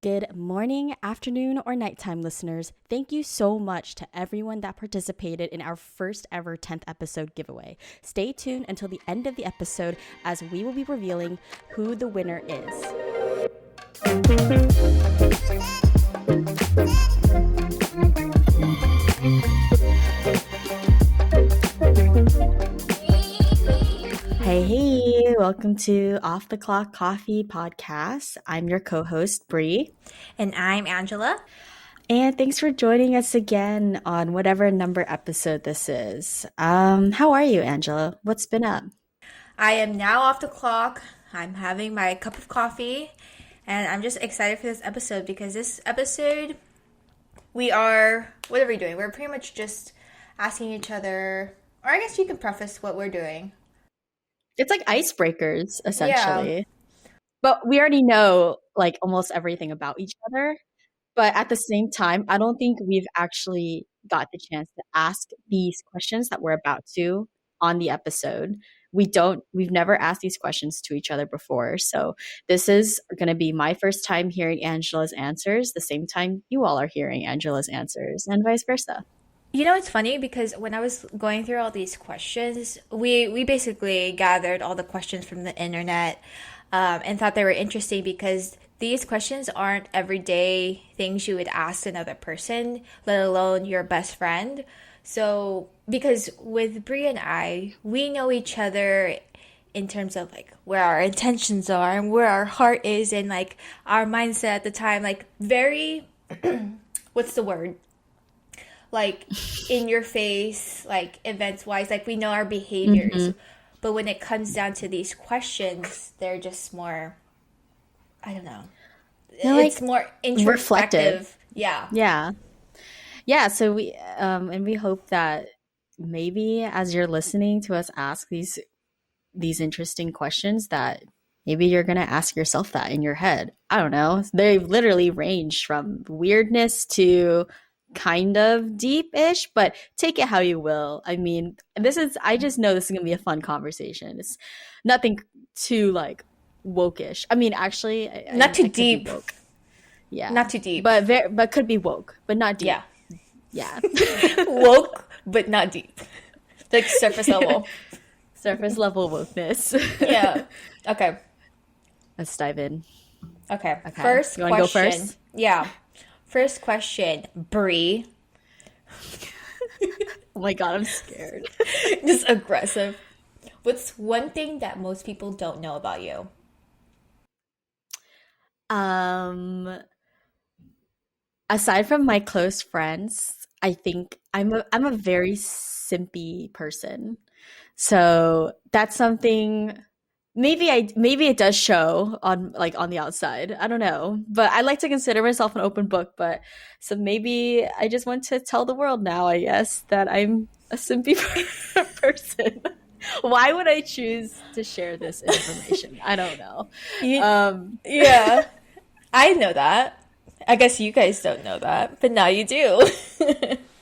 Good morning, afternoon, or nighttime, listeners. Thank you so much to everyone that participated in our first ever 10th episode giveaway. Stay tuned until the end of the episode as we will be revealing who the winner is. Hey, welcome to Off the Clock Coffee Podcast. I'm your co-host, Bree. And I'm Angela. And thanks for joining us again on whatever number episode this is. How are you, Angela? What's been up? I am now off the clock. I'm having my cup of coffee. And I'm just excited for this episode because this episode, what are we doing? We're pretty much just asking each other, or I guess you can preface what we're doing. It's like icebreakers, essentially. Yeah. But we already know like almost everything about each other. But at the same time, I don't think we've actually got the chance to ask these questions that we're about to on the episode. We've never asked these questions to each other before. So this is going to be my first time hearing Angela's answers, the same time you all are hearing Angela's answers, and vice versa. You know, it's funny because when I was going through all these questions, we basically gathered all the questions from the internet and thought they were interesting because these questions aren't everyday things you would ask another person, let alone your best friend. So, because with Brie and I, we know each other in terms of like where our intentions are and where our heart is and like our mindset at the time, like very, what's the word? Like in your face, like events wise, like we know our behaviors. Mm-hmm. But when it comes down to these questions, they're just more, I don't know. It's like more introspective. Reflective. Yeah. Yeah. Yeah. So we, and we hope that maybe as you're listening to us ask these interesting questions that maybe you're going to ask yourself that in your head. I don't know. They literally range from weirdness to kind of deep-ish, but take it how you will. I mean, I just know this is gonna be a fun conversation. It's nothing too like woke-ish. I mean, actually, not too deep. Yeah, not too deep, but could be woke, but not deep. Yeah. Woke, but not deep. Like surface level. Surface level wokeness. Yeah. Okay. Let's dive in. Okay. You First want to go first? Yeah. First question, Brie. Oh my god, I'm scared. Just aggressive. What's one thing that most people don't know about you? Aside from my close friends, I think I'm a very simpy person. So that's something maybe it does show on the outside. I don't know. But I like to consider myself an open book, but so maybe I just want to tell the world now, I guess, that I'm a simpy person. Why would I choose to share this information? I don't know. Yeah. I know that. I guess you guys don't know that, but now you do.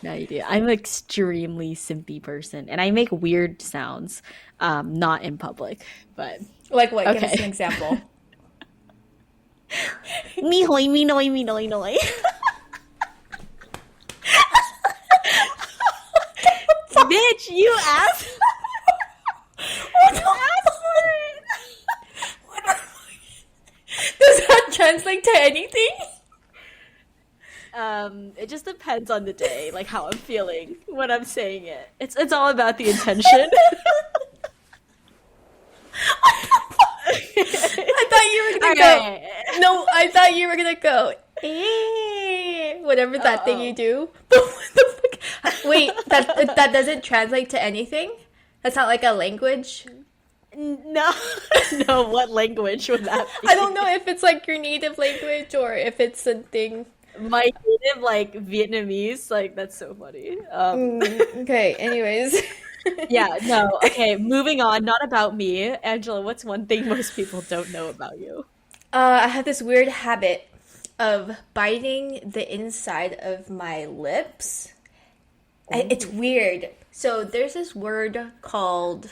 Now you do. I'm an extremely simpy person, and I make weird sounds, not in public, but like what? Okay. Give us an example. Me hoy, me noy, me noy, noy. Bitch, you asked. What the Does that translate to anything? It just depends on the day, like how I'm feeling when I'm saying it. It's all about the intention. I thought you were gonna go. Right. No, I thought you were gonna go. Whatever that thing you do. Wait, that doesn't translate to anything? That's not like a language? No. No, what language would that be? I don't know if it's like your native language or if it's something. My native, like, Vietnamese, like, that's so funny. Okay, anyways. Yeah, no, okay, moving on, not about me. Angela, what's one thing most people don't know about you? I have this weird habit of biting the inside of my lips. It's weird. So there's this word called,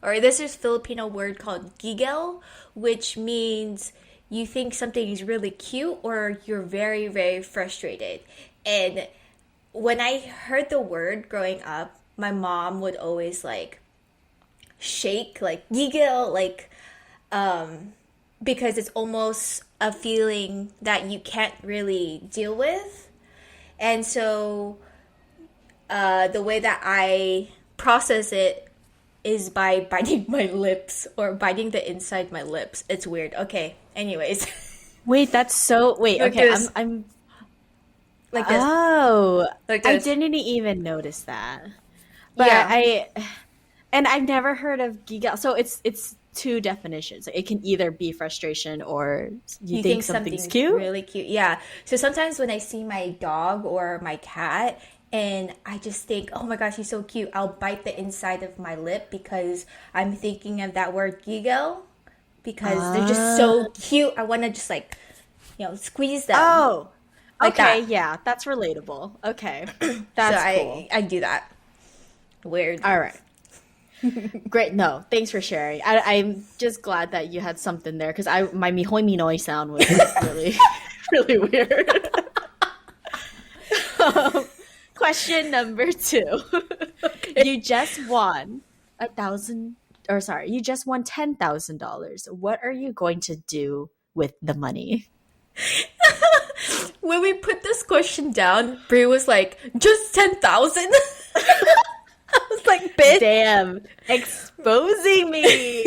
or there's this Filipino word called gigel, which means you think something is really cute or you're very, very frustrated. And when I heard the word growing up, my mom would always like shake, like giggle, like because it's almost a feeling that you can't really deal with. And so the way that I process it is by biting my lips or biting the inside my lips. It's weird. Okay. Anyways, Wait, that's so wait, like okay, this, I'm like this, oh, like I this. didn't even notice that. But Yeah. and I've never heard of giga. So it's two definitions. Like, it can either be frustration or you You think think something's something's cute. really cute. Yeah. So sometimes when I see my dog or my cat and I just think, oh my gosh, he's so cute, I'll bite the inside of my lip because I'm thinking of that word giggle because they're just Uh, so cute. I want to just like, squeeze them oh, like okay, that. yeah, that's relatable. Okay, So that's I cool. I do that. Weird. All right. Great. No, thanks for sharing. I'm just glad that you had something there because I my mihoi minoi sound was really, really weird. Um, Question number two. You just won 1,000, or sorry, you just won $10,000. What are you going to do with the money? When we put this question down, Brie was like, just 10,000? I was like, bitch. Damn, exposing me.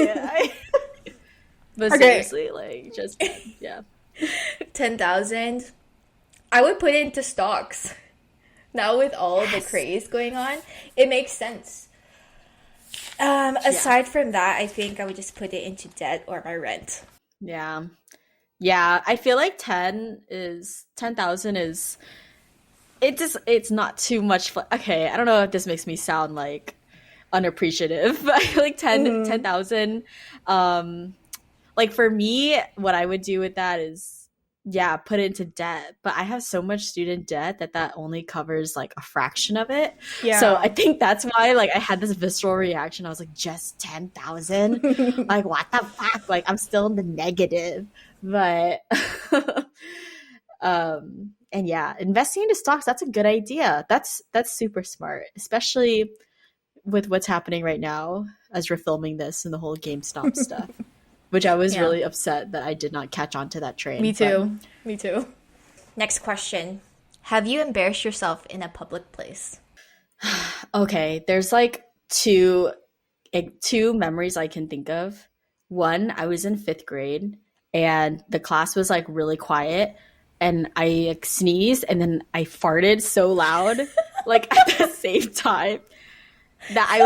But Okay. seriously, like, just kidding. Yeah. 10,000. I would put it into stocks. Now with all the Yes. craze going on, it makes sense. Yeah. Aside from that, I think I would just put it into debt or my rent. Yeah. Yeah. I feel like 10,000 is it's not too much okay, I don't know if this makes me sound like unappreciative, but I feel like 10,000. um like for me, what I would do with that is, yeah, put it into debt. But I have so much student debt that that only covers like a fraction of it. So I Yeah. think that's why like I had this visceral reaction. I was like, just 10,000? Like, what the fuck? Like, I'm still in the negative. But and yeah, investing into stocks, that's a good idea. That's super smart, especially with what's happening right now as we're filming this and the whole GameStop stuff, which I was Yeah. really upset that I did not catch on to that Me train. But too. Me too. Next question. Have you embarrassed yourself in a public place? okay, there's like two memories I can think of. One, I was in fifth grade and the class was like really quiet, and I like sneezed and then I farted so loud, like at the same time, that I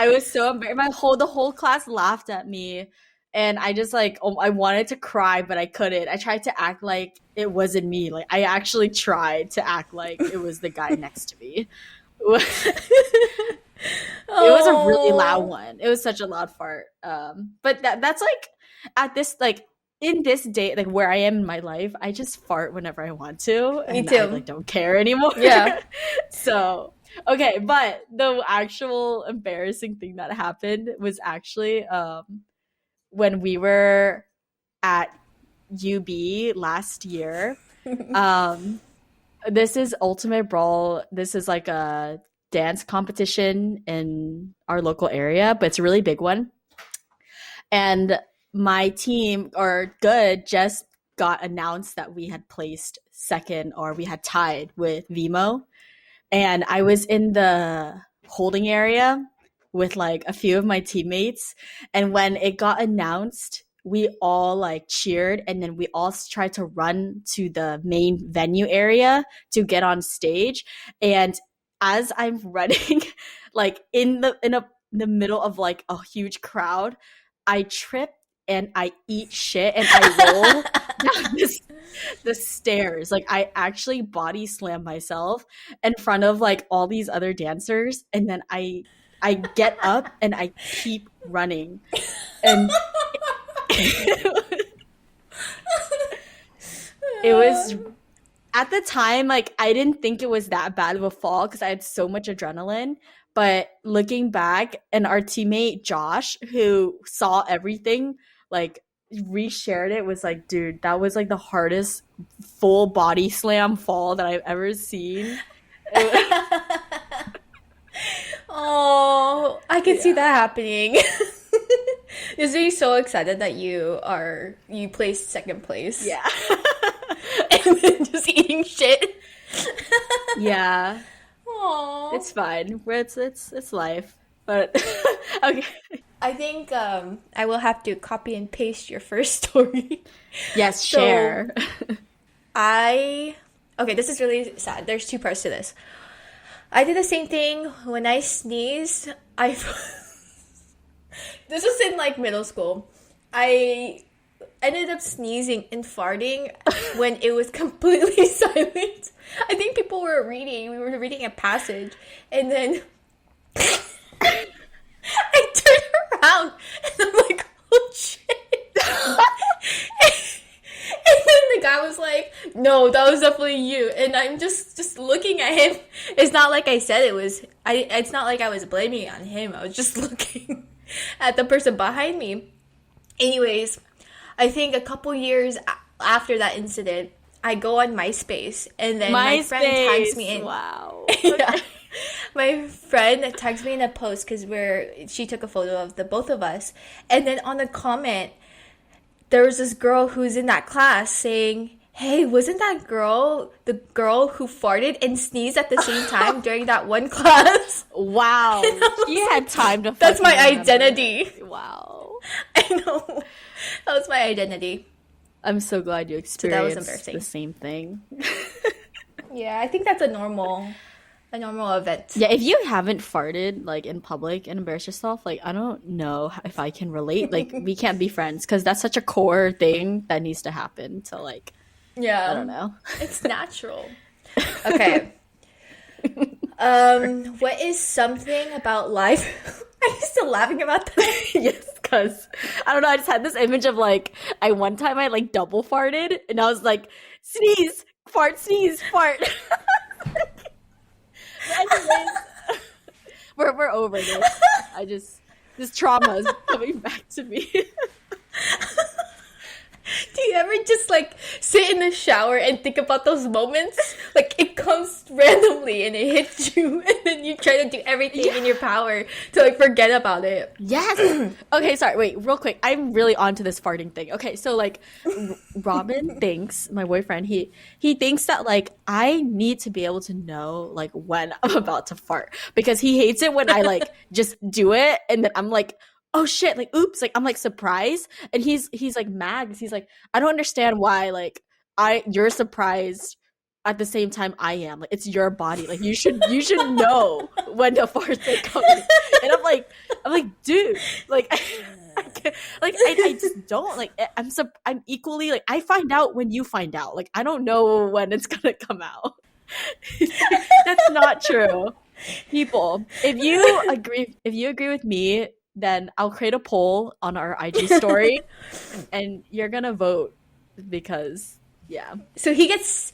was so embarrassed. The whole class laughed at me, and I just like, I wanted to cry but I couldn't. I tried to act like it wasn't me. Like, I actually tried to act like it was the guy next to me. It was a really loud Oh, one. It was such a loud fart. But that's like, at this like, in this day, like where I am in my life, I just fart whenever I want to, me and I too. like don't care anymore. Yeah. So okay, but the actual embarrassing thing that happened was actually when we were at UB last year. Um, this is Ultimate Brawl. This is like a dance competition in our local area, but it's a really big one. And my team, or good, just got announced that we had placed second, or we had tied with Vimo. And I was in the holding area with like a few of my teammates. And when it got announced, we all like cheered, and then we all tried to run to the main venue area to get on stage. And as I'm running, like in the middle of like a huge crowd, I trip and I eat shit and I roll down the stairs. Like, I actually body slam myself in front of like all these other dancers, and then I get up and I keep running. And it was, at the time, like, I didn't think it was that bad of a fall because I had so much adrenaline. But looking back, and our teammate Josh, who saw everything, like, reshared it was like, dude, that was like the hardest full body slam fall that I've ever seen. It was, Oh, I can see yeah. that happening. Just being so excited that you placed second place Yeah. and then just eating shit. Yeah. Oh, It's fine. It's life. But okay. I think I will have to copy and paste your first story. Yes, So share. I okay, this is really sad. There's two parts to this. I did the same thing when I sneezed. I this was in like middle school. I ended up sneezing and farting when it was completely silent. I think people were reading. We were reading a passage, and then I turned around and I'm like, "Oh shit!" And then the guy was like, "No, that was definitely you." And I'm just looking at him. It's not like I said it was. It's not like I was blaming it on him. I was just looking at the person behind me. Anyways, I think a couple years after that incident, I go on MySpace, and then my friend tags MySpace. me in. Wow. Yeah, Okay. my friend tags me in a post because she took a photo of the both of us, and then on the comment there was this girl who's in that class saying, "Hey, wasn't that girl the girl who farted and sneezed at the same time during that one class?" Wow. And I She was had like, time to "That's fucking my remember. identity." Wow. I know, that was my identity. I'm so glad you So that was experienced the embarrassing. same thing. Yeah, I think that's a normal event. Yeah, if you haven't farted like in public and embarrassed yourself, like I don't know if I can relate. Like we can't be friends because that's such a core thing that needs to happen. To like, I Yeah, don't know. it's natural. Okay. What is something about life? Are you still laughing about that? Yes, because I don't know. I just had this image of like I one time I like double farted and I was like sneeze, fart, sneeze, fart. But anyways, we're over this. I just this trauma is coming back to me. Do you ever just like sit in the shower and think about those moments? Like it comes randomly and it hits you, and then you try to do everything in your power to like forget about it. Yes. Okay, sorry. Wait, real quick. I'm really onto this farting thing. Okay, so like Robin thinks, my boyfriend, he thinks that like I need to be able to know like when I'm about to fart because he hates it when I like just do it and then I'm like, "Oh shit, like oops," like I'm like surprised and he's like mad because he's like, "I don't understand why like you're surprised at the same time I am. Like it's your body. Like you should know when the farts are coming." And I'm like, dude, like I can't, like I just don't like I'm equally like I find out when you find out. Like I don't know when it's gonna come out. That's not true. People, if you agree with me, then I'll create a poll on our IG story and you're gonna vote because yeah. So he gets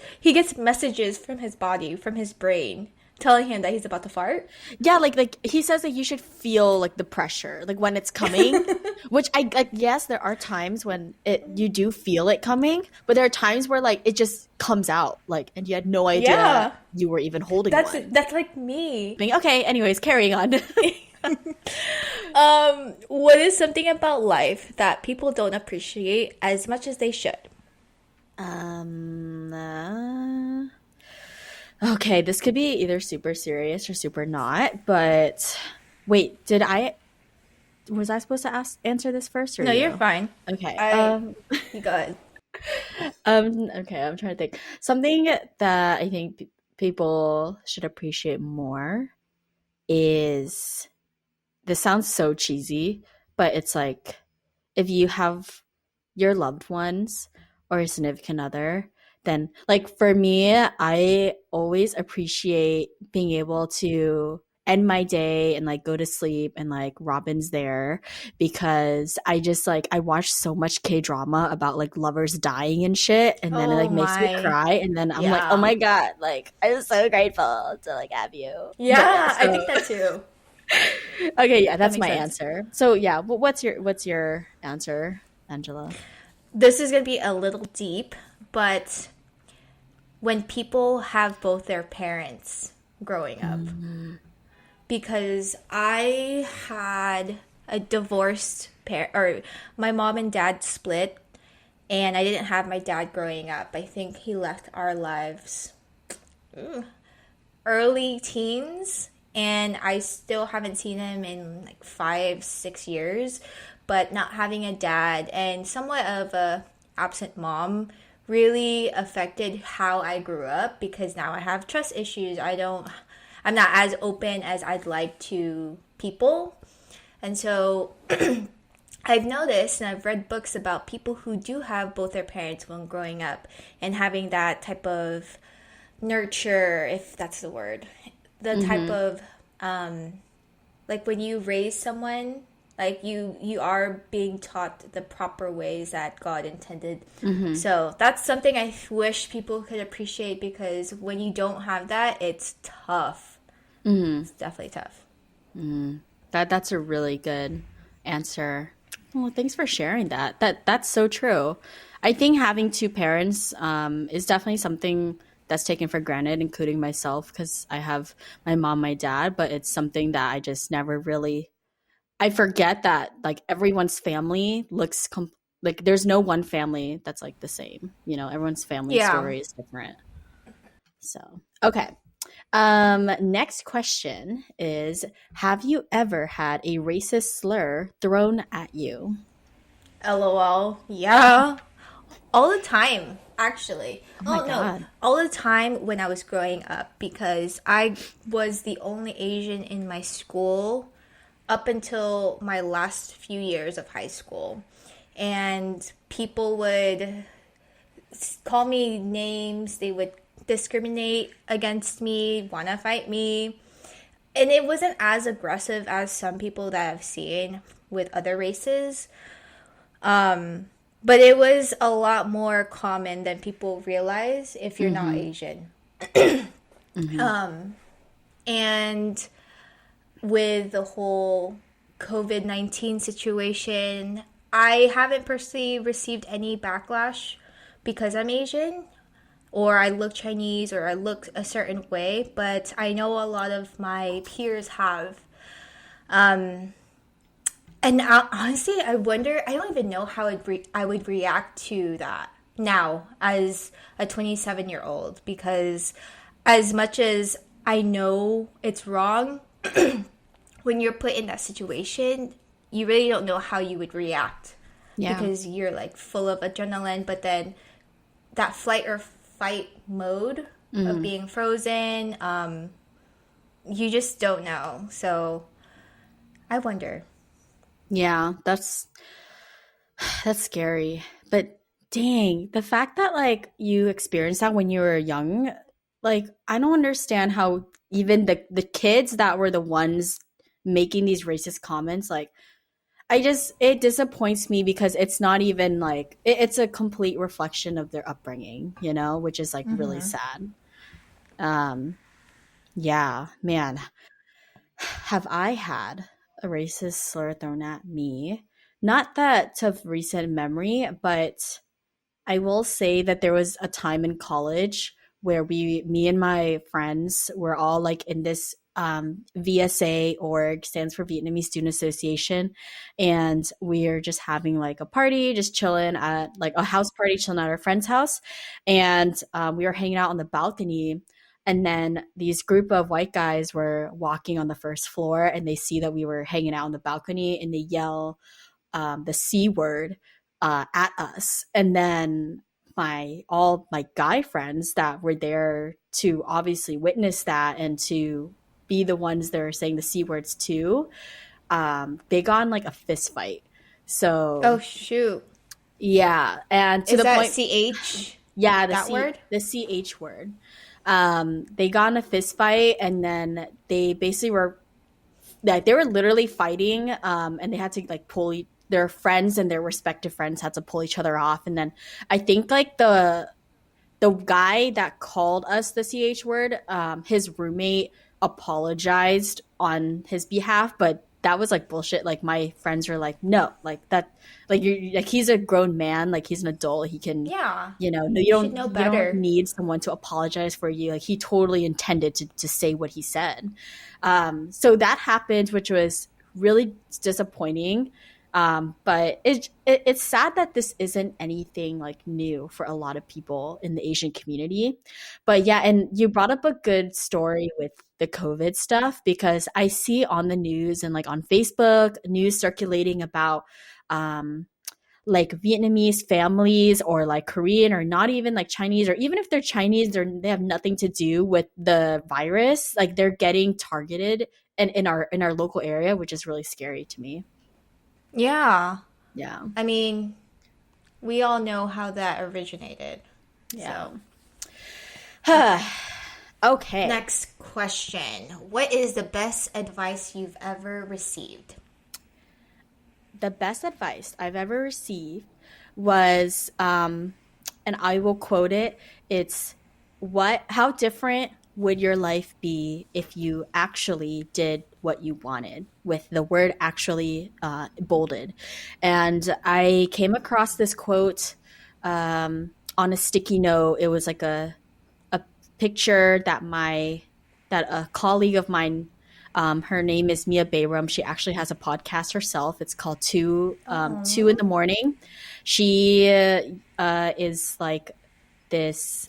messages from his body, from his brain, telling him that he's about to fart. Yeah, like he says that you should feel like the pressure, like when it's coming. Which I like. Yes, there are times when you do feel it coming, but there are times where like it just comes out, like, and you had no idea Yeah, you were even holding that's one. that's like me. Okay, anyways, carrying on. What is something about life that people don't appreciate as much as they should? um. Okay, this could be either super serious or super not. But wait, did I? Was I supposed to answer this first or No, you're you? fine. Okay. I You go ahead. Okay, I'm trying to think. Something that I think people should appreciate more is this sounds so cheesy, but it's like if you have your loved ones or a significant other, then like for me, I always appreciate being able to end my day and like go to sleep and like Robin's there because I just like I watch so much K drama about like lovers dying and shit and then it Oh like makes me my. cry and then I'm like, "Oh Yeah. my God, like I'm so grateful to like have you." But yeah, Yeah, I so think that too. okay, yeah, That that's makes my sense. answer. So yeah, what's your answer? Angela? This is going to be a little deep, but when people have both their parents growing up, Mm-hmm. because I had a divorced parent, or my mom and dad split, and I didn't have my dad growing up. I think he left our lives early teens, and I still haven't seen him in like 5, 6 years. But not having a dad and somewhat of a absent mom really affected how I grew up, because now I have trust issues. I'm not as open as I'd like to people. And so I've noticed and I've read books about people who do have both their parents when growing up and having that type of nurture, if that's the word, the type Mm-hmm. of um, like when you raise someone, like you are being taught the proper ways that God intended. Mm-hmm. So that's something I wish people could appreciate, because when you don't have that, it's tough. Mm-hmm. It's definitely tough. Mm. That's a really good answer. Well, thanks for sharing that. That's so true. I think having two parents is definitely something that's taken for granted, including myself, because I have my mom, my dad, but it's something that I just never really. I forget that like everyone's family like there's no one family that's like the same. You know, everyone's family Yeah. story is different. So okay. Next question is, have you ever had a racist slur thrown at you? LOL. Yeah. All the time, actually. Oh my Oh no, God. all the time when I was growing up, because I was the only Asian in my school up until my last few years of high school. And people would call me names, they would discriminate against me, want to fight me. And it wasn't as aggressive as some people that I've seen with other races. But it was a lot more common than people realize if you're not Mm-hmm. Asian. Mm-hmm. And with the whole COVID-19 situation, I haven't personally received any backlash because I'm Asian, or I look Chinese, or I look a certain way, but I know a lot of my peers have. And honestly, I wonder, I don't even know how I would react to that now as a 27-year-old, because as much as I know it's wrong, when you're put in that situation, you really don't know how you would react, Yeah. because you're like full of adrenaline, but then that flight or fight mode of Mm. being frozen, you just don't know. So I wonder. Yeah. That's scary. But dang, the fact that like you experienced that when you were young, like I don't understand how even the kids that were the ones making these racist comments, like I just it disappoints me because it's not even like it's a complete reflection of their upbringing, you know, which is like really Mm-hmm. sad. Um, yeah, man, have I had a racist slur thrown at me? Not that of recent memory, but I will say that there was a time in college where me and my friends were all like in this VSA org, stands for Vietnamese Student Association, and we are just having like a party, just chilling at like a house party, chilling at our friend's house, and we were hanging out on the balcony. And then these group of white guys were walking on the first floor, and they see that we were hanging out on the balcony, and they yell the C word at us. And then all my guy friends that were there to obviously witness that and to be the ones that are saying the C words too, they got in like a fist fight. Oh, So shoot. yeah, and to Is the that point, CH? yeah, That word? the CH word. They got in a fist fight, and then they basically were like they were literally fighting, and they had to like their friends and their respective friends had to pull each other off. And then I think like the guy that called us the CH word, his roommate apologized on his behalf, but that was like bullshit. Like my friends were like, no, like that, like you, like he's a grown man, like he's an adult. He can, Yeah. no, You should know you don't better. need someone to apologize for you. Like he totally intended to say what he said. So that happened, which was really disappointing. But it's sad that this isn't anything like new for a lot of people in the Asian community. But yeah, and you brought up a good story with the COVID stuff because I see on the news and like on Facebook news circulating about um, like Vietnamese families or like Korean or not even like Chinese, or even if they're Chinese, they have nothing to do with the virus. Like they're getting targeted and in our local area, which is really scary to me. Yeah. Yeah. I mean, we all know how that originated. Yeah. So, Okay. next question. What is the best advice you've ever received? The best advice I've ever received was, and I will quote it. It's how different would your life be if you actually did what you wanted, with the word actually bolded. And I came across this quote on a sticky note. It was like a picture that a colleague of mine, her name is Mia Bayram. She actually has a podcast herself. It's called Two in Oh. the Morning. She is like this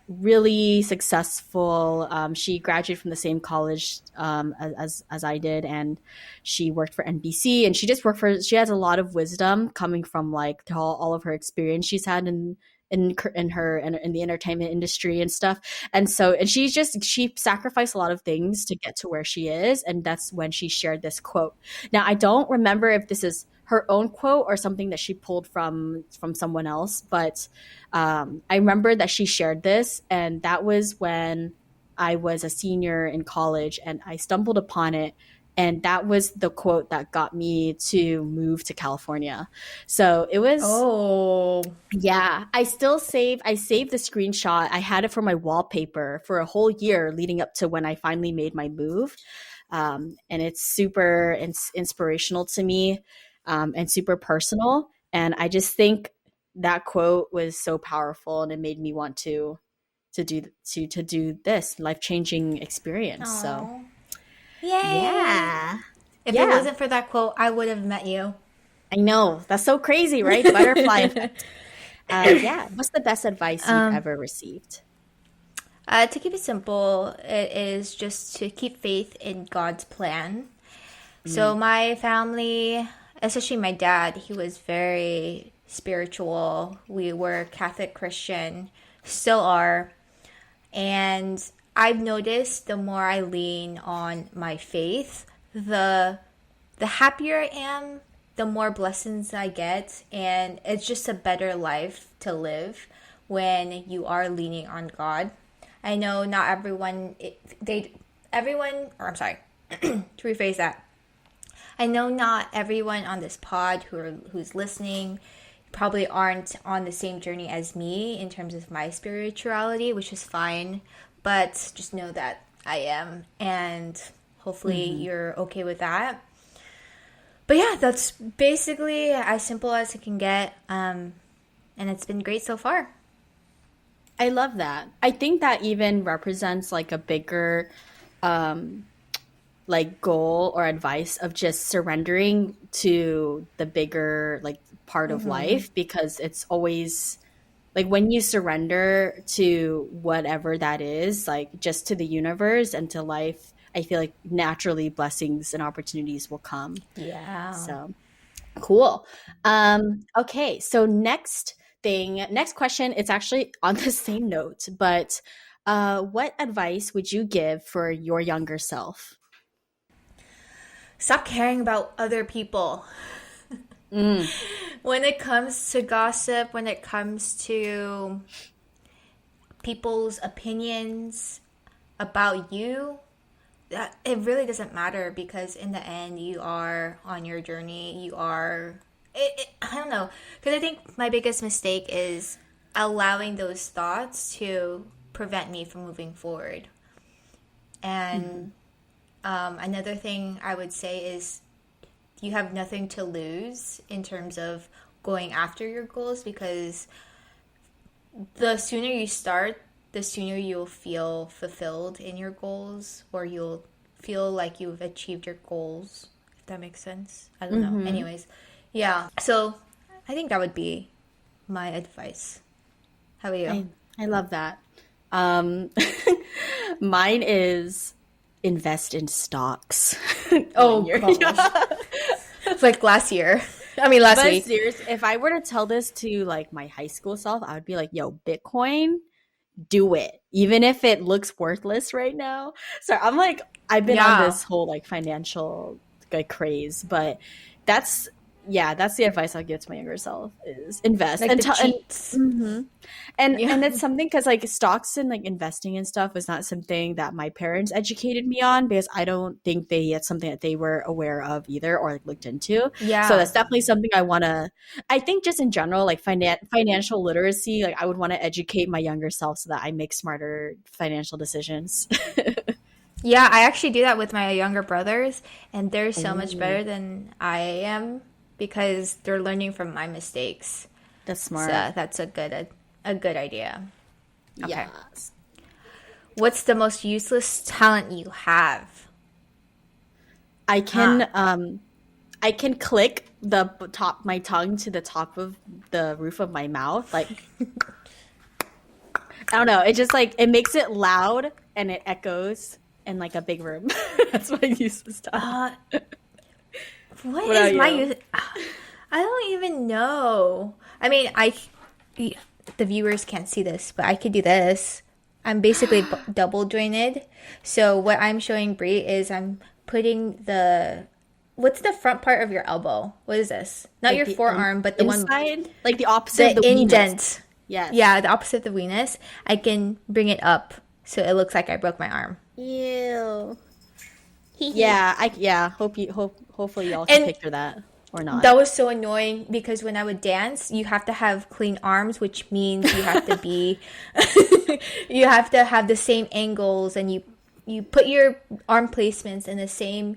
really successful. She graduated from the same college as I did, and she worked for NBC. And she just worked for. She has a lot of wisdom coming from like all of her experience she's had in the entertainment industry and stuff. And so, and she sacrificed a lot of things to get to where she is, and that's when she shared this quote. Now I don't remember if this is her own quote or something that she pulled from someone else, but I remember that she shared this, and that was when I was a senior in college, and I stumbled upon it. And that was the quote that got me to move to California. So it was, Oh. yeah, I saved the screenshot. I had it for my wallpaper for a whole year leading up to when I finally made my move. And it's super inspirational to me, and super personal. And I just think that quote was so powerful, and it made me want to do this life-changing experience. So, Oh. Yay. yeah. If it Yeah. wasn't for that quote, I would have met you. I know. That's so crazy, right? Butterfly effect. Yeah. What's the best advice you've um, ever received? to keep it simple, it is just to keep faith in God's plan. So Mm. my family, especially my dad, he was very spiritual. We were Catholic Christian, still are. And I've noticed the more I lean on my faith, the happier I am, the more blessings I get, and it's just a better life to live when you are leaning on God. I know not everyone everyone, or I'm sorry, to rephrase that. I know not everyone on this pod who's listening probably aren't on the same journey as me in terms of my spirituality, which is fine. But just know that I am, and hopefully Hmm. you're okay with that. But yeah, that's basically as simple as it can get, and it's been great so far. I love that. I think that even represents like a bigger um, like goal or advice of just surrendering to the bigger like part of Mm-hmm. life, because it's always like when you surrender to whatever that is, like just to the universe and to life, I feel like naturally blessings and opportunities will come. Yeah. So cool. Okay, so next question, it's actually on the same note, but what advice would you give for your younger self? Stop caring about other people. Mm, When it comes to gossip, when it comes to people's opinions about you, that it really doesn't matter because in the end you are on your journey. You are I don't know, because I think my biggest mistake is allowing those thoughts to prevent me from moving forward. And mhm, another thing I would say is you have nothing to lose in terms of going after your goals, because the sooner you start, the sooner you'll feel fulfilled in your goals, or you'll feel like you've achieved your goals, if that makes sense. I don't know. Mm-hmm. Anyways, yeah. So I think that would be my advice. How about you? I I love that. Um, mine is invest in stocks when Oh you're gosh. yeah. It's like last year. I mean, last But week. seriously, if I were to tell this to like my high school self, I would be like, "Yo, Bitcoin, do it, even if it looks worthless right now." So I'm like, I've been on Yeah. this whole like financial like craze, but that's yeah, that's the advice I'll give to my younger self is invest Like and the tell and cheats. mhm. Yeah. And it's something because like stocks and like investing and stuff was not something that my parents educated me on because I don't think they it's something that they were aware of either or like looked into. So Yeah. that's definitely something I want to. I think just in general, like financial literacy, like I would want to educate my younger self so that I make smarter financial decisions. Yeah, I actually do that with my younger brothers, and they're so much Ooh, better than I am because they're learning from my mistakes. that's So smart. that's a good idea. Okay. Yes. What's the most useless talent you have? I Huh. can I can click the top my tongue to the top of the roof of my mouth like I don't know. It just like it makes it loud and it echoes in like a big room. That's what I use this time. Uh, what What is about my you? use? I don't even know. I mean, the viewers can't see this, but I could do this. I'm basically double jointed. So what I'm showing Brie is I'm putting the what's the front part of your elbow? What is this? Not Like your the forearm, but the one inside, like the opposite of the the weenus. indent. Yes. Yeah, the opposite of the weenus. I can bring it up so it looks like I broke my arm. Ew. Yeah, I yeah. Hopefully y'all can And picture that or not. that was so annoying because when I would dance, you have to have clean arms, which means you have to be you have to have the same angles, and you put your arm placements in the same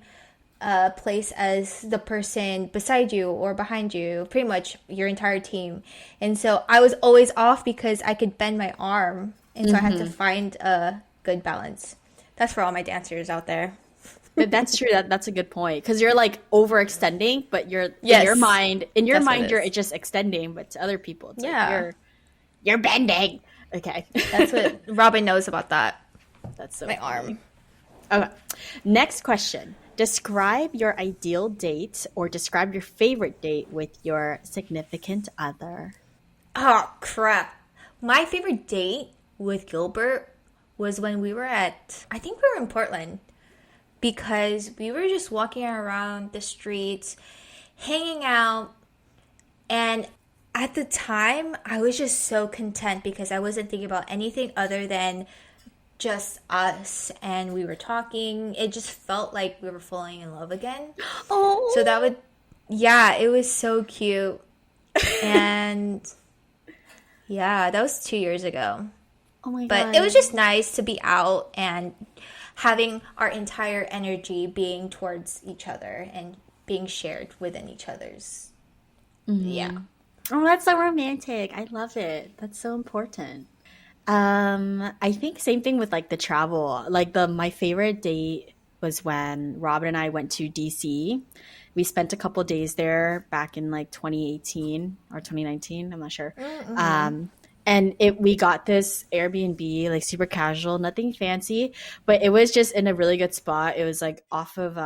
place as the person beside you or behind you, pretty much your entire team. And so I was always off because I could bend my arm, and so I had to Hmm. find a good balance. That's for all my dancers out there. But that's true. That's a good point because you're like overextending, but you're Yes, in your that's what mind, it you're is. just extending, but to other people, it's like Yeah, you're bending. Okay, that's what Robin knows about that. that's so My funny. arm. Okay. Next question. Describe your ideal date or describe your favorite date with your significant other. Oh, crap. My favorite date with Gilbert was when we were I think we were in Portland because we were just walking around the streets, hanging out, and at the time, I was just so content because I wasn't thinking about anything other than just us, and we were talking. It just felt like we were falling in love again. So that Oh, would, yeah, it was so cute. And yeah, that was 2 years ago. oh my But it God. was just nice to be out and having our entire energy being towards each other and being shared within each other's. Yeah. Hmm. Oh, that's so romantic. I love it. That's so important. I think same thing with like the travel. Like the my favorite date was when Robin and I went to DC. We spent a couple days there back in like 2018 or 2019, I'm not sure. Mm-hmm. Um, and it we got this Airbnb like super casual, nothing fancy, but it was just in a really good spot. It was like off of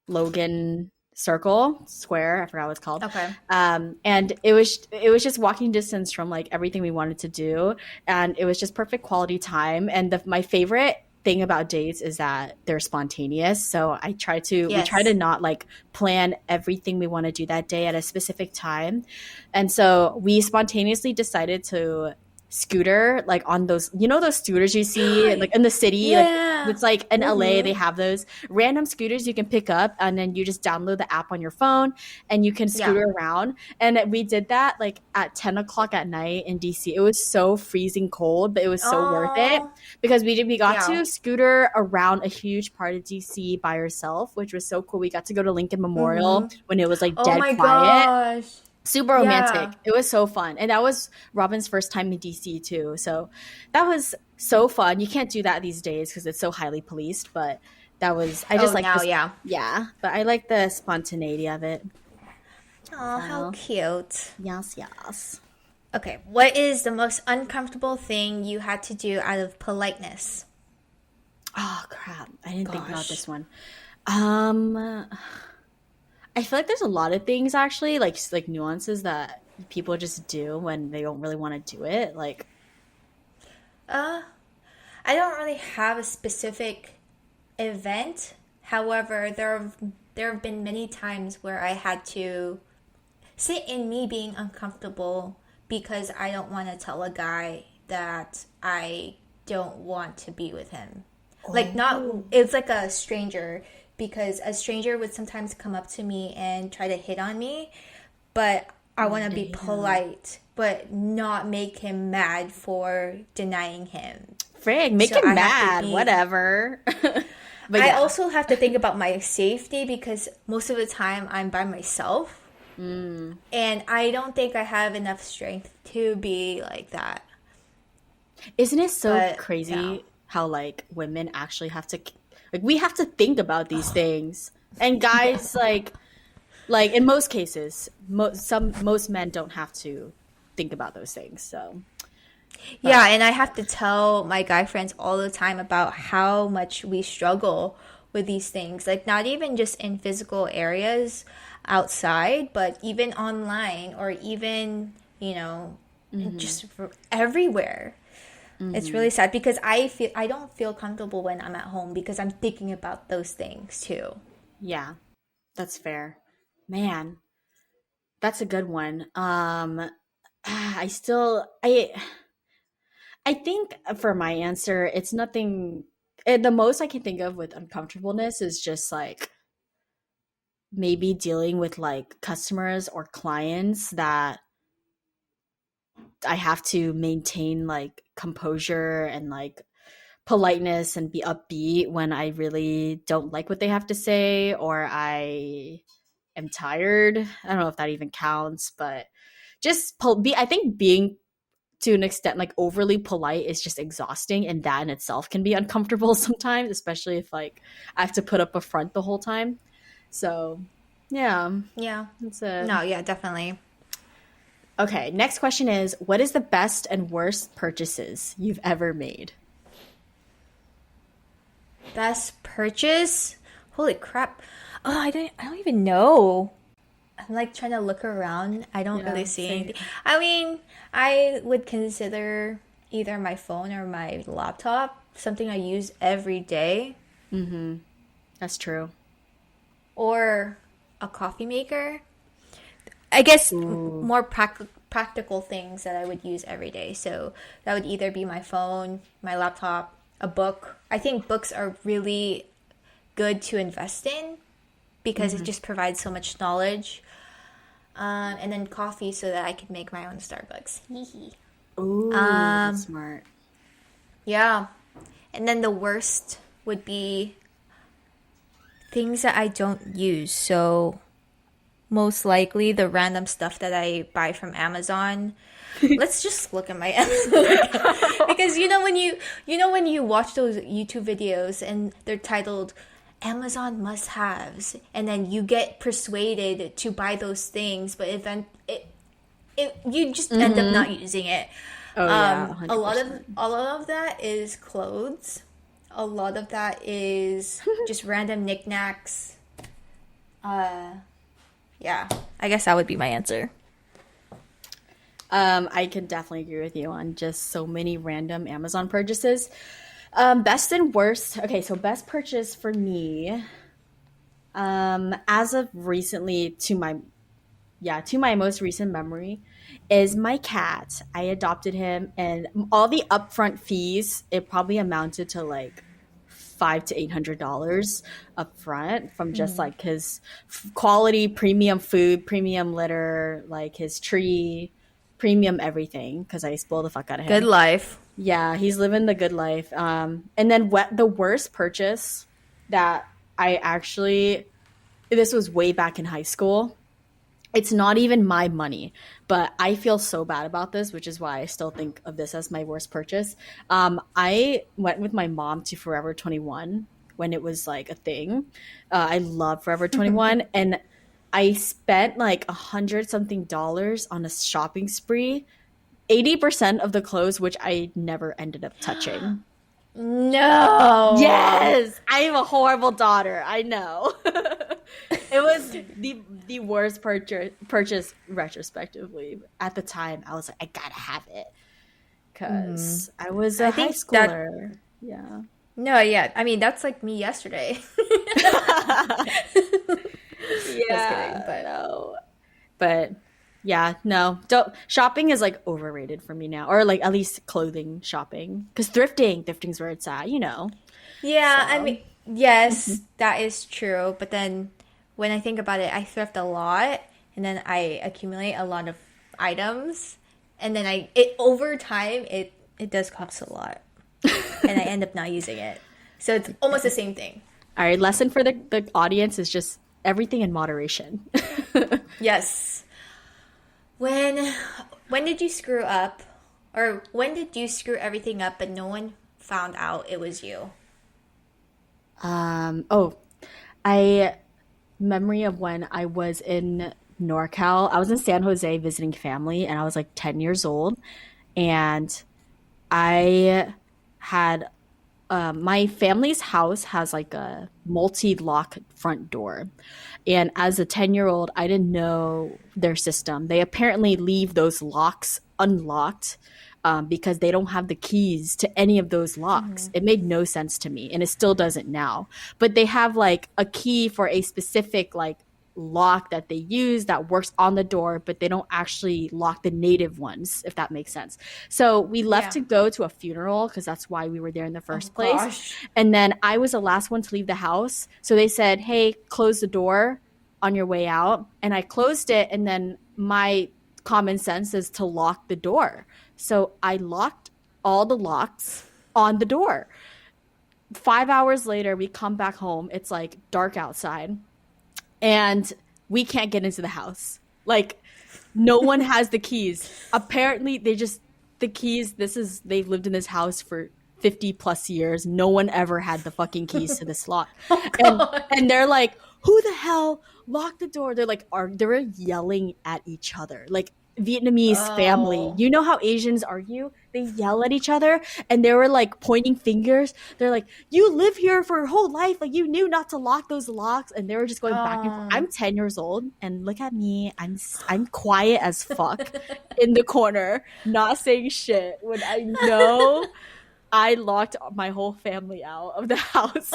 Logan Circle Square. I forgot what it's called. Okay. And it was just walking distance from like everything we wanted to do, and it was just perfect quality time. And my favorite thing about dates is that they're spontaneous. So we try to Yes. not like plan everything we want to do that day at a specific time. And so we spontaneously decided to scooter, like on those, you know, those scooters you see like in the city, like Yeah. it's like in LA, they Mm-hmm. have those random scooters you can pick up and then you just download the app on your phone and you can Yeah. scooter around. And we did that like at 10 o'clock at night in DC. It was so freezing cold, but it was so worth it Oh, because we got yeah. to scooter around a huge part of DC by ourselves, which was so cool. We got to go to Lincoln Memorial Mm-hmm. when it was like Oh dead my quiet. gosh. Super romantic. Yeah. It was so fun. And that was Robin's first time in DC too. So that was so fun. You can't do that these days because it's so highly policed, but that was I just Oh, like now, this, yeah. yeah, but I like the spontaneity of it. Oh, how So, cute. yes, yes. Okay, what is the most uncomfortable thing you had to do out of politeness? Oh crap. I didn't think about Gosh. this one. Um I feel like there's a lot of things actually, like nuances that people just do when they don't really want to do it. Like, Uh, I don't really have a specific event. However, there have been many times where I had to sit in me being uncomfortable because I don't want to tell a guy that I don't want to be with him. Like not oh, it's like a stranger because a stranger would sometimes come up to me and try to hit on me, but I want to be damn. polite but not make him mad for denying him. Frig, make So him I have to mad, be whatever. But I yeah. also have to think about my safety because most of the time I'm by myself Mm. and I don't think I have enough strength to be like that. Isn't it so But yeah. crazy how like women actually have to like we have to think about these things. And Yeah. guys like in most cases, most men don't have to think about those things. So, Yeah, but and I have to tell my guy friends all the time about how much we struggle with these things. Like, not even just in physical areas outside, but even online or even, mhm. just everywhere. It's really Mhm. sad because I don't feel comfortable when I'm at home because I'm thinking about those things too. Yeah, that's fair. Man, that's a good one. I still I think for my answer, it's nothing. The most I can think of with uncomfortableness is just like maybe dealing with like customers or clients that I have to maintain like composure and like politeness and be upbeat when I really don't like what they have to say or I am tired. I don't know if that even counts, but just be. I think being to an extent like overly polite is just exhausting and that in itself can be uncomfortable sometimes, especially if like I have to put up a front the whole time. So yeah, Yeah. that's it. No, yeah, definitely. Okay, next question is what is the best and worst purchases you've ever made? Best purchase? Holy crap. Oh, I don't even know. I'm like trying to look around. I don't really Yeah, see anything. same. I mean, I would consider either my phone or my laptop something I use every day, Mm-hmm. That's true. or a coffee maker. I guess Ooh. more practical things that I would use every day. So that would either be my phone, my laptop, a book. I think books are really good to invest in because it Mm-hmm. just provides so much knowledge. And then coffee so that I could make my own Starbucks. Ooh, that's Um, smart. yeah. And then the worst would be things that I don't use. So most likely the random stuff that I buy from Amazon. Let's just look at my Amazon account. Because you know when you watch those YouTube videos and they're titled Amazon must-haves and then you get persuaded to buy those things but you just end up Mm-hmm. not using it. Oh yeah, A lot of 100%. a lot of that is clothes. A lot of that is just random knickknacks. Uh, yeah, I guess that would be my answer. I can definitely agree with you on just so many random Amazon purchases. Best and worst. Okay, so best purchase for me, as of recently to my most recent memory, is my cat. I adopted him, and all the upfront fees, it probably amounted to like $500 to $800 up front from just like his quality premium food, premium litter, like his tree, premium everything because I spoil the fuck out of Good him. life. Yeah, he's living the good life. And then the worst purchase that I actually, this was way back in high school. It's not even my money, but I feel so bad about this, which is why I still think of this as my worst purchase. I went with my mom to Forever 21 when it was like a thing. I love Forever 21, and I spent like 100 something dollars on a shopping spree. 80% of the clothes, which I never ended up touching. No. Yes, I am a horrible daughter. I know. It was the worst purchase retrospectively. At the time, I was like, I gotta have it because I was a I high think that schooler. Yeah. no, yeah. I mean, that's like me yesterday. Just kidding, Yeah, but no. But yeah, no. Don't shopping is like overrated for me now. Or like at least clothing shopping. Because thrifting's where it's at, you know. yeah, I So mean, yes, that is true. But then when I think about it, I thrift a lot and then I accumulate a lot of items. And then it over time, it does cost a lot. And I end up not using it. So it's almost the same thing. all right, lesson for the audience is just everything in moderation. Yes. When when did you screw up? Or when did you screw everything up but no one found out it was you? Oh, I memory of when I was in NorCal. I was in San Jose visiting family, and I was like 10 years old, and I had my family's house has like a multi-lock front door. And as a 10-year-old, I didn't know their system. They apparently leave those locks unlocked because they don't have the keys to any of those locks. It made no sense to me, and it still doesn't now. But they have like a key for a specific like lock that they use that works on the door, but they don't actually lock the native ones, if that makes sense. So we left Yeah. to go to a funeral because that's why we were there in the Oh first place. gosh. And then I was the last one to leave the house. So they said, hey, close the door on your way out. And I closed it. And then my common sense is to lock the door. So I locked all the locks on the door. 5 hours later, we come back home. It's like dark outside and we can't get into the house. Like no one has the keys. Apparently the keys, they've lived in this house for 50 plus years. No one ever had the fucking keys to this lock. Oh And god. and they're like, "Who the hell locked the door?" They're like they were yelling at each other. Like Vietnamese family. Oh. You know how Asians argue? They yell at each other and they were like pointing fingers. They're like, "You live here for your whole life. Like you knew not to lock those locks." And they were just going back and forth. Oh. I'm 10 years old and look at me. I'm quiet as fuck in the corner, not saying shit when I know I locked my whole family out of the house.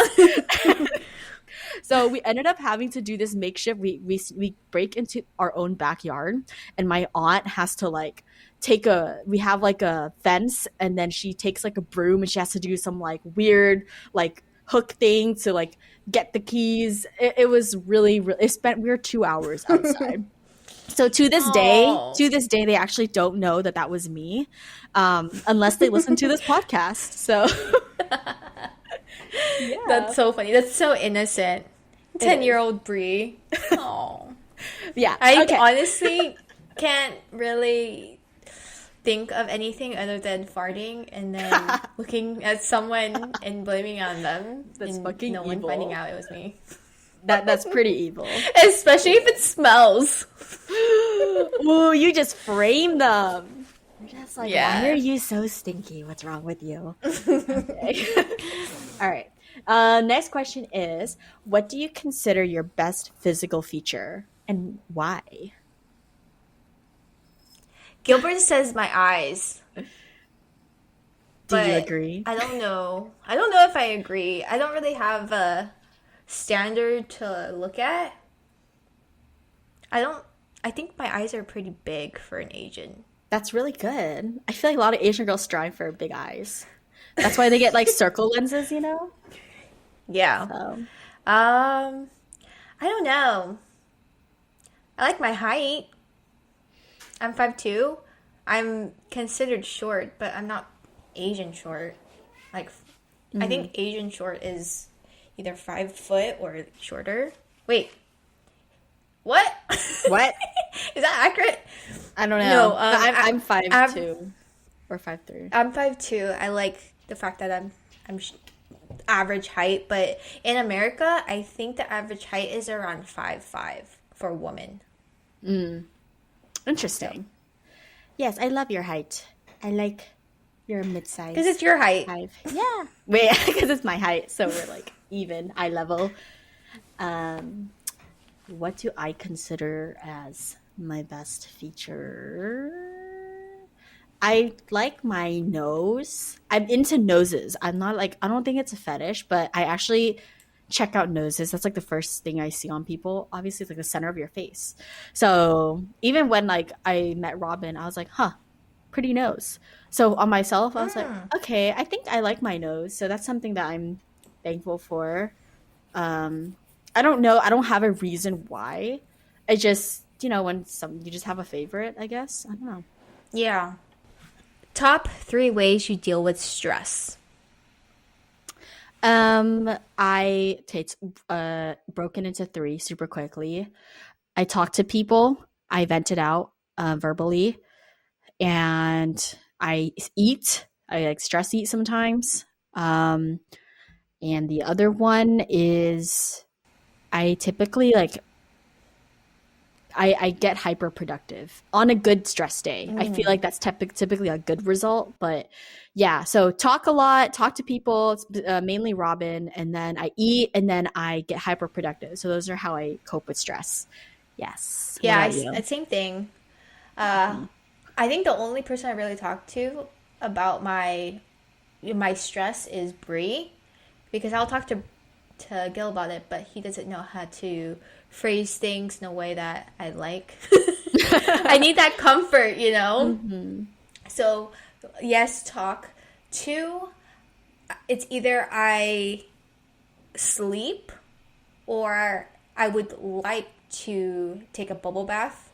So we ended up having to do this makeshift. We break into our own backyard, and my aunt has to like we have like a fence, and then she takes like a broom and she has to do some like weird like hook thing to like get the keys. It was really we were 2 hours outside. So Oh. to this day, they actually don't know that that was me, unless they listen to this podcast. So That's yeah, so funny. That's so innocent. it is. 10-year-old Brie. Oh. Yeah. I Okay. honestly can't really think of anything other than farting and then looking at someone and blaming on them That's and fucking no one finding evil. out it was me. That's pretty evil. Especially if it smells. Ooh, you just frame them. You're just like, why are Yeah. you so stinky? What's wrong with you? Okay. All right. Next question is, what do you consider your best physical feature and why? Gilbert says my eyes, Do you but agree? I don't know. I don't know if I agree. I don't really have a standard to look at. I don't I think my eyes are pretty big for an Asian. That's really good. I feel like a lot of Asian girls strive for big eyes. That's why they get like circle lenses, you know? Yeah. So, Um, I don't know. I like my height. I'm 5'2". I'm considered short, but I'm not Asian short. Like, I mm. think Asian short is either 5 foot or shorter. Wait, what? What? Is that accurate? I don't No, know. But I'm five I'm two or 5'3". I'm 5'2". I like the fact that I'm average height, but in America, I think the average height is around 5'5" for a woman. Mm. So, Interesting. Yes, I love your height. I like your because it's mid-size your height. 5. Yeah. Wait, because it's my height, so we're like even, eye level. Um, what do I consider as my best feature? I like my nose. I'm into noses. I'm not like, I don't think it's a fetish, but I actually check out noses. That's like the first thing I see on people. Obviously, it's like the center of your face. So even when like I met Robin, I was like, huh, pretty nose. So on myself, I was like, Mm. okay, I think I like my nose. So that's something that I'm thankful for. Um, I don't know. I don't have a reason why. I just, when you just have a favorite, I guess. I don't know. Yeah. Top 3 ways you deal with stress. Okay, it's broken into three super quickly. I talk to people. I vent it out verbally, and I eat. I like stress eat sometimes. Um, and the other one is I typically like I get hyper productive on a good stress day. I feel like that's typically a good result. But yeah, so talk a lot, talk to people. It's mainly Robin, and then I eat, and then I get hyper productive. So those are how I cope with stress. Yes. What Yeah, about you? same thing. Uh, Mhm. I think the only person I really talk to about my stress is Bree, because I'll talk to Gil about it, but he doesn't know how to phrase things in a way that I like. I need that comfort, you know? Hmm. So, yes, talk. Two, it's either I sleep or I would like to take a bubble bath.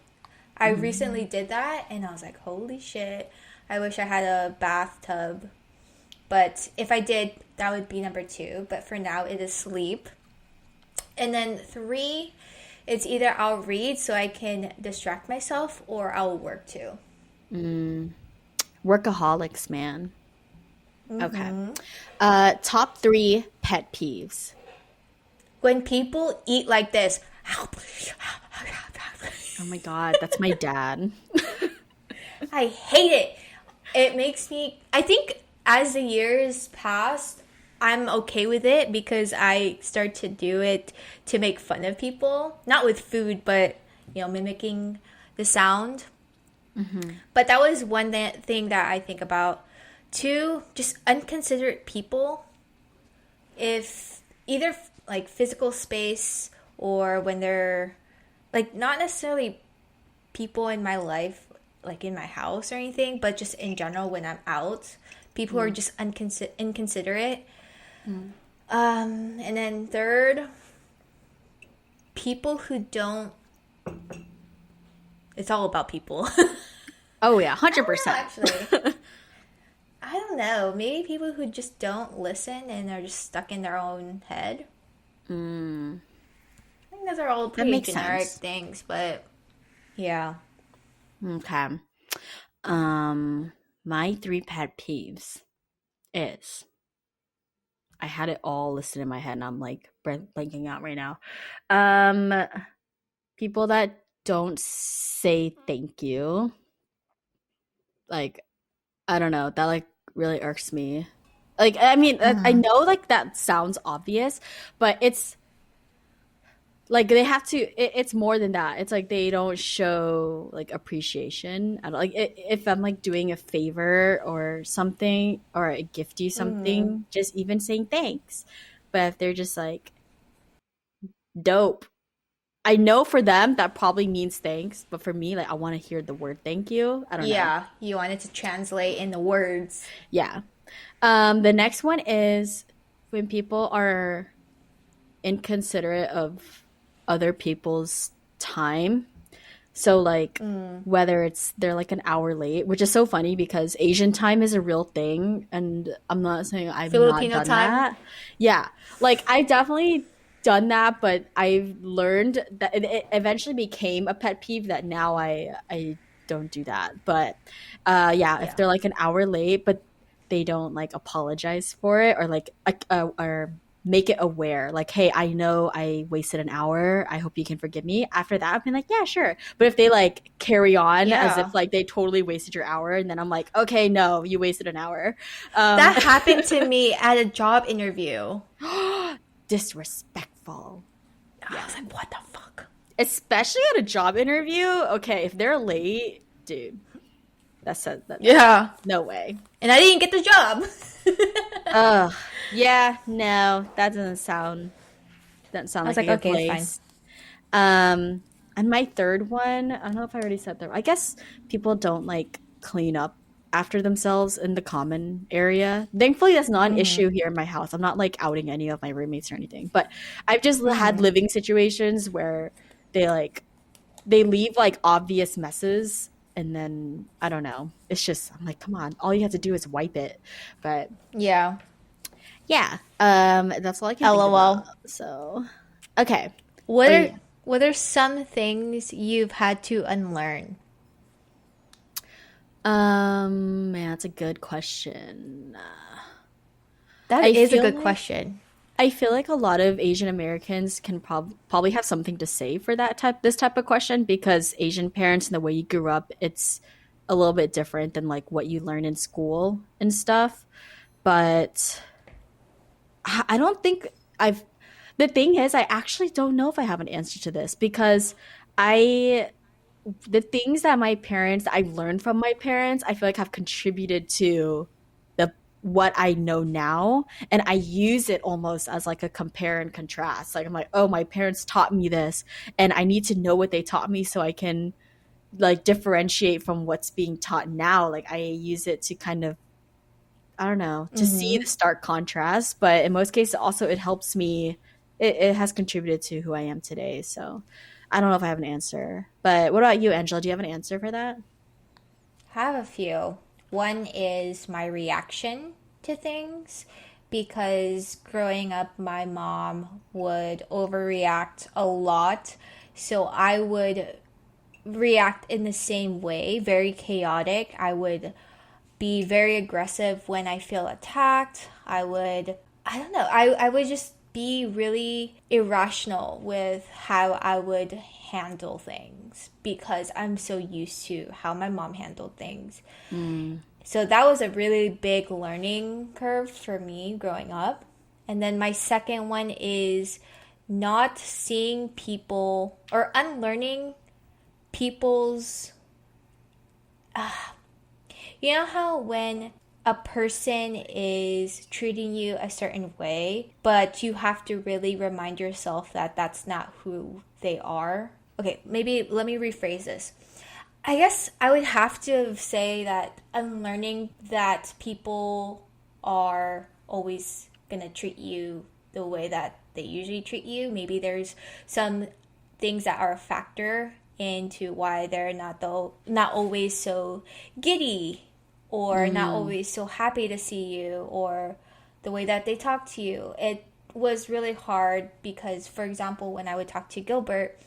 I recently Mm. did that and I was like, holy shit, I wish I had a bathtub. But if I did, that would be number two. But for now, it is sleep. And then three, it's either I'll read so I can distract myself or I'll work too. Mm. Workaholics, man. Okay. Mm-hmm. Top three pet peeves. When people eat like this, Oh my god, that's my dad. I hate it. It makes me, I think as the years pass, I'm okay with it because I start to do it to make fun of people. Not with food, but, mimicking the sound. Hmm. But that was one thing that I think about. Two, just unconsiderate people. If either like physical space or when they're like not necessarily people in my life, like in my house or anything, but just in general when I'm out, people are just inconsiderate. Mm. And then third, people who don't. It's all about people. Oh yeah, I don't know 100%. actually. I don't know. Maybe people who just don't listen and are just stuck in their own head. Mm, I think those are all that pretty makes generic sense. things, but yeah. Okay. Um, my three pet peeves is I had it all listed in my head and I'm like blanking out right now. Um, people that don't say thank you. Like, I don't know, that like really irks me. Like, I mean, I Mm-hmm. know like that sounds obvious, but it's like they have to it's more than that. It's like they don't show like appreciation. I don't like if I'm like doing a favor or something or I gift you Mm-hmm. something, just even saying thanks. But if they're just like dope, I know for them that probably means thanks, but for me, like I want to hear the word thank you. I don't know. Yeah, you wanted to translate in the words. Yeah. The next one is when people are inconsiderate of other people's time. So like Mm. whether it's they're like an hour late, which is so funny because Asian time is a real thing and I'm not saying I've not Filipino done time. that. Yeah. Like I've definitely done that, but I've learned that it eventually became a pet peeve that now I don't do that. But yeah, if Yeah. they're like an hour late but they don't like apologize for it or like or make it aware like, hey, I know I wasted an hour, I hope you can forgive me. After that I've been like, yeah, sure. But if they like carry on as if Yeah. like they totally wasted your hour, and then I'm like, okay, no, you wasted an hour. That happened to me at a job interview. Disrespectful. I Yeah, was like, what the fuck? especially at a job interview. Okay, if they're late, dude, that's Yeah. no way. And I didn't get the job. Ugh. Yeah, no, that doesn't sound I was like a like, good okay, it's fine. place. And my third one, I don't know if I already said that. I guess people don't like clean up after themselves in the common area. Thankfully, that's not an issue here in my house. I'm not like outing any of my roommates or anything, but I've just had living situations where they like they leave like obvious messes and then I don't know. It's just I'm like, come on, all you have to do is wipe it. But Yeah. yeah, that's all I can think about. LOL. So, okay. What Are are you what are some things you've had to unlearn? Man, that's a good question. That I is a feel good like question. I feel like a lot of Asian Americans can probably have something to say for this type of question because Asian parents and the way you grew up, it's a little bit different than like what you learn in school and stuff. But I don't think I've the thing is I actually don't know if I have an answer to this because I the things that my parents I learned from my parents, I feel like have contributed to the what I know now, and I use it almost as like a compare and contrast. Like I'm like, "Oh, my parents taught me this, and I need to know what they taught me so I can like differentiate from what's being taught now." Like I use it to kind of I don't know, to see the stark contrast, but in most cases also it helps me it has contributed to who I am today. So I don't know if I have an answer. But what about you, Angela? Do you have an answer for that? I have a few. One is my reaction to things because growing up, my mom would overreact a lot. So I would react in the same way, very chaotic. I would be very aggressive when I feel attacked. I don't know, I would just be really irrational with how I would handle things because I'm so used to how my mom handled things. Mm. So that was a really big learning curve for me growing up. And then my second one is not seeing people or unlearning people's you know how when a person is treating you a certain way, but you have to really remind yourself that that's not who they are? Okay, maybe let me rephrase this. I guess I would have to say that I'm learning that people are always gonna treat you the way that they usually treat you. Maybe there's some things that are a factor into why they're not always so giddy or not Mm. always so happy to see you or the way that they talk to you. It was really hard because, for example, when I would talk to Gilbert,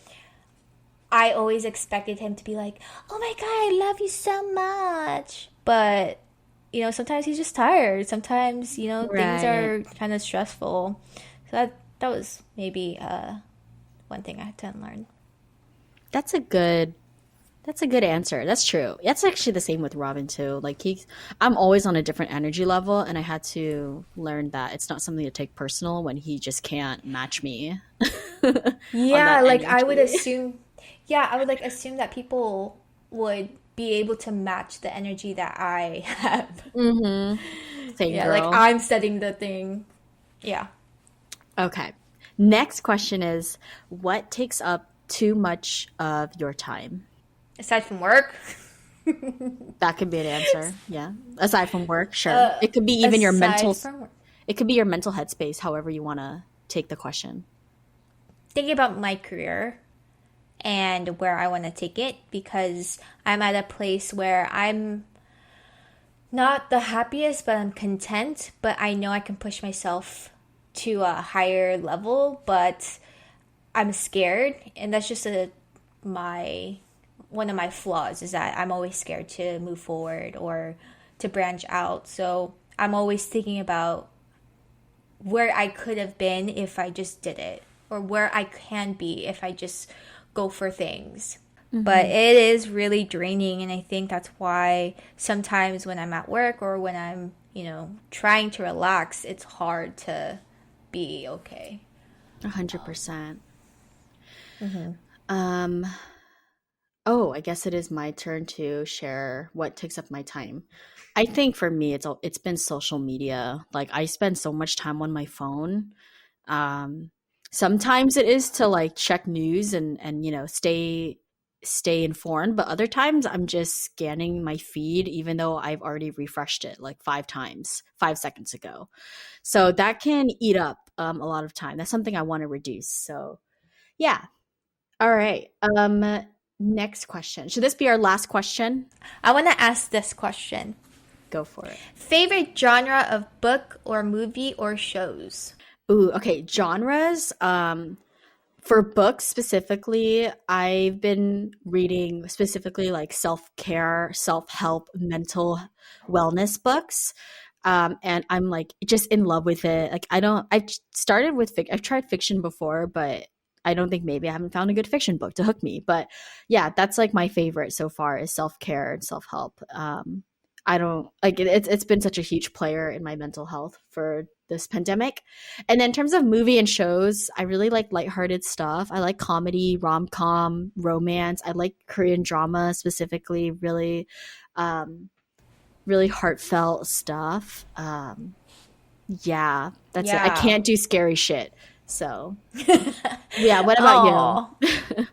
I always expected him to be like, "Oh my god, I love you so much." But, sometimes he's just tired. Sometimes, things Right. are kind of stressful. So that was maybe one thing I had to unlearn. That's a good that's a good answer. That's true. That's actually the same with Robin too. Like I'm always on a different energy level and I had to learn that it's not something to take personal when he just can't match me on that Yeah, like I would energy. assume, yeah, I would like assume that people would be able to match the energy that I have. Mhm. Same Yeah, like girl. I'm setting the thing. Yeah. Okay. Next question is what takes up too much of your time? Aside from work, That could be an answer. Yeah. Aside from work, sure. It could be even your aside mental from work, it could be your mental headspace, however you want to take the question. thinking about my career and where I want to take it, because I'm at a place where I'm not the happiest, but I'm content. But I know I can push myself to a higher level, but I'm scared, and that's just my one of my flaws is that I'm always scared to move forward or to branch out. So I'm always thinking about where I could have been if I just did it, or where I can be if I just go for things. But Hmm. it is really draining, and I think that's why sometimes when I'm at work or when I'm, trying to relax, it's hard to be okay. 100%. Um, oh, I guess it is my turn to share what takes up my time. I think for me, it's been social media. Like I spend so much time on my phone. Um, Sometimes it is to like check news and stay informed, but other times I'm just scanning my feed, even though I've already refreshed it like 5 times 5 seconds ago. So that can eat up a lot of time. That's something I want to reduce. So yeah. All right. Next question. Should this be our last question? I want to ask this question. Go for it. Favorite genre of book or movie or shows? Ooh, okay. Genres. For books specifically, I've been reading specifically like self care, self help, mental wellness books. And I'm like just in love with it. Like, I've started with, I've tried fiction before, but I don't think maybe I haven't found a good fiction book to hook me. But yeah, that's like my favorite so far is self care and self help. I don't like it, it's been such a huge player in my mental health for this pandemic. And then in terms of movie and shows, I really like lighthearted stuff. I like comedy, rom com, romance. I like Korean drama specifically, um, really heartfelt stuff. Yeah, that's it. I Yeah. can't do scary shit. So, yeah, what about you? Oh.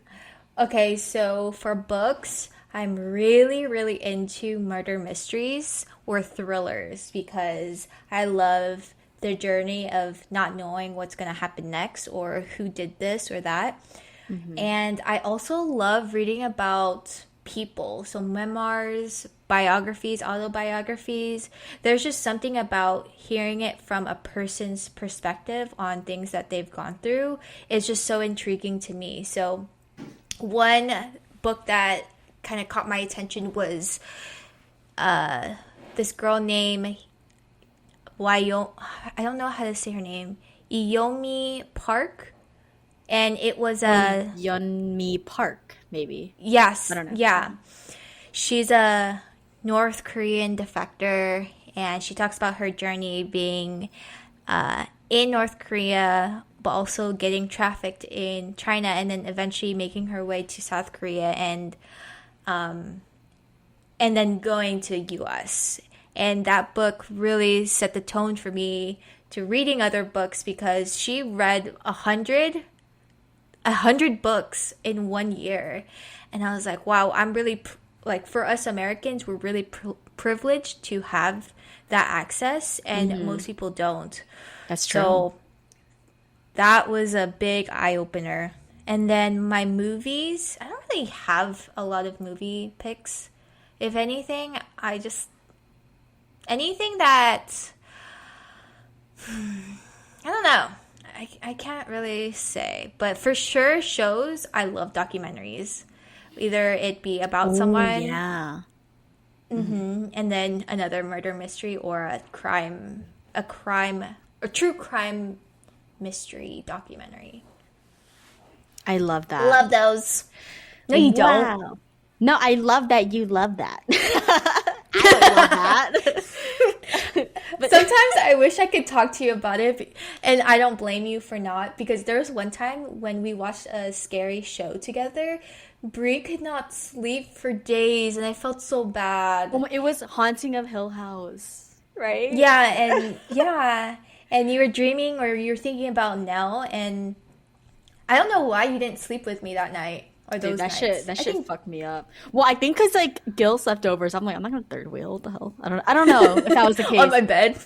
Okay, so for books, I'm really, really into murder mysteries or thrillers because I love the journey of not knowing what's going to happen next or who did this or that. Hmm. And I also love reading about people. So, memoirs, biographies, autobiographies. There's just something about hearing it from a person's perspective on things that they've gone through. It's just so intriguing to me. So, one book that kind of caught my attention was this girl named Wayo. I don't know how to say her name. Iyomi Park, and it was Oh, a Yeonmi Park, maybe. I yes, don't know. yeah. She's a North Korean defector, and she talks about her journey being in North Korea, but also getting trafficked in China, and then eventually making her way to South Korea, and then going to U.S. And that book really set the tone for me to reading other books because she read a hundred books in 1 year, and I was like, wow, I'm really like for us Americans, we're really privileged to have that access, and Hmm. most people don't. That's true. So that was a big eye opener. And then my movies, I don't really have a lot of movie picks. If anything, I just anything that I don't know. I can't really say, but for sure, shows I love documentaries. Either it be about Oh, someone, yeah. and then another murder mystery, or a true crime mystery documentary. I love that. Love those. No, you don't. Wow. No, I love that you love that. I don't love that. But Sometimes I wish I could talk to you about it, and I don't blame you for not, because there was one time when we watched a scary show together. Brie could not sleep for days, and I felt so bad. it was Haunting of Hill House, right? Yeah, and you were dreaming or you were thinking about Nell, and I don't know why you didn't sleep with me that night or Dude, those that shit nights. that I shit think fucked me up. Well, I think because like Gil slept over, so I'm like, I'm not gonna third wheel. What the hell? I don't know if that was the on case. my bed.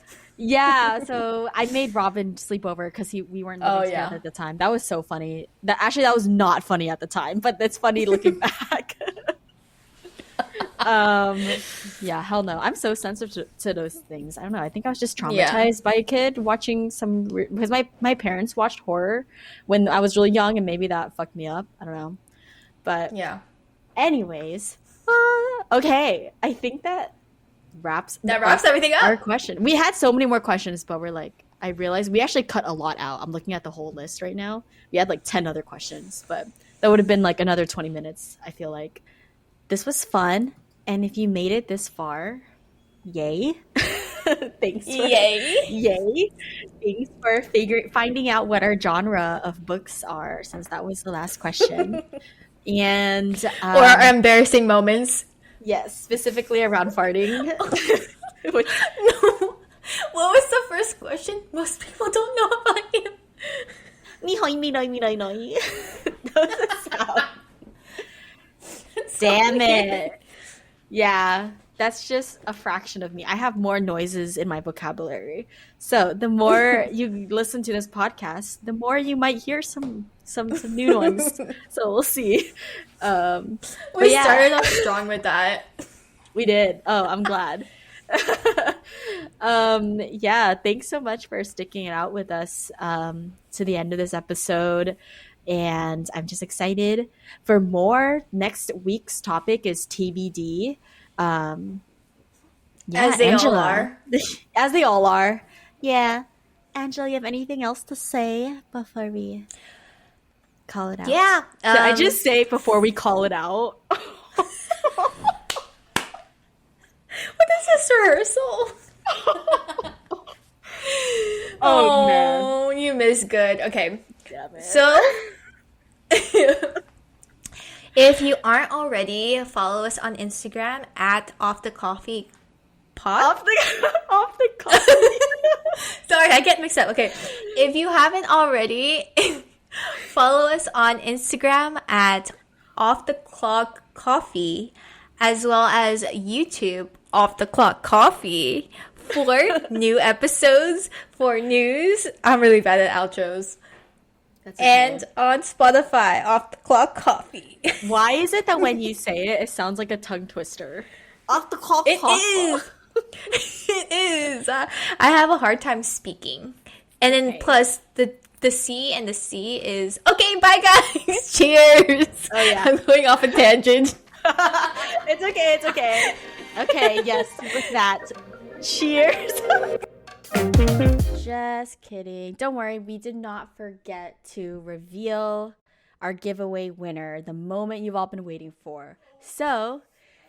Yeah, so I made Robin sleep over because we weren't Oh living together yeah. at the time. That was so funny. That was not funny at the time, but it's funny looking back. Um, yeah, hell no. I'm so sensitive to those things. I don't know. I think I was just Yeah. traumatized by a kid watching because my parents watched horror when I was really young, and maybe that fucked me up. I don't know. But Yeah. anyways, okay. I think that wraps That our wraps everything our up. question. We had so many more questions, but we're like, I realized we actually cut a lot out. I'm looking at the whole list right now. We had like 10 other questions, but that would have been like another 20 minutes. I feel like this was fun, and if you made it this far, yay! Thanks for Yay. yay! Thanks for finding out what our genre of books are, since that was the last question. And Or our embarrassing moments. yes, specifically around farting. Which No. What was the first question? Most people don't know about you. Nihoy. That was a sound. That's so Damn weird. it. Yeah, that's just a fraction of me. I have more noises in my vocabulary. So the more you listen to this podcast, the more you might hear some new ones. So we'll see. Um, but We yeah, started off strong with that. we did. Oh, I'm glad. Yeah, thanks so much for sticking it out with us to the end of this episode. And I'm just excited for more. Next week's topic is TBD. Um, yeah, As they all Angela, are. as they all are. Yeah. Angela, you have anything else to say before we call it out? Yeah. Should I just say before we call it out? What is this rehearsal? Oh man. Oh, you missed good. Okay. Damn it. So, if you aren't already, follow us on Instagram at Off the Coffee Pod. Off the off the coffee. Sorry, I get mixed up. Okay. If you haven't already, follow us on Instagram at Off the Clock Coffee, as well as YouTube Off the Clock Coffee for new episodes, for news. I'm really bad at outros. That's And okay. on Spotify, Off the Clock Coffee. Why is it that when you say it, it sounds like a tongue twister? Off the It coffee. is. It is. I have a hard time speaking. And then Okay. plus the C and the C is okay, bye guys. Cheers. Oh, yeah. I'm going off a tangent. It's okay. It's okay. Okay. Yes. With that, cheers. Just kidding. Don't worry. We did not forget to reveal our giveaway winner, the moment you've all been waiting for. So,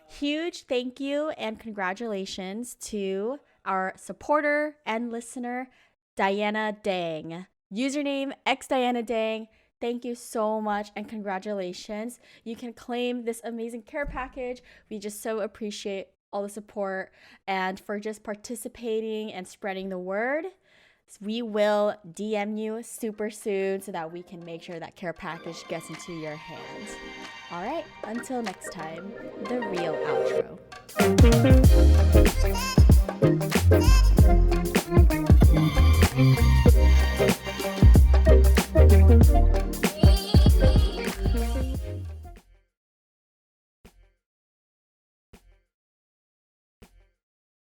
huge thank you and congratulations to our supporter and listener, Diana Dang. Username xDiana Dang. Thank you so much and congratulations. You can claim this amazing care package. We just so appreciate all the support and for just participating and spreading the word. We will DM you super soon so that we can make sure that care package gets into your hands. All right, until next time, the real outro.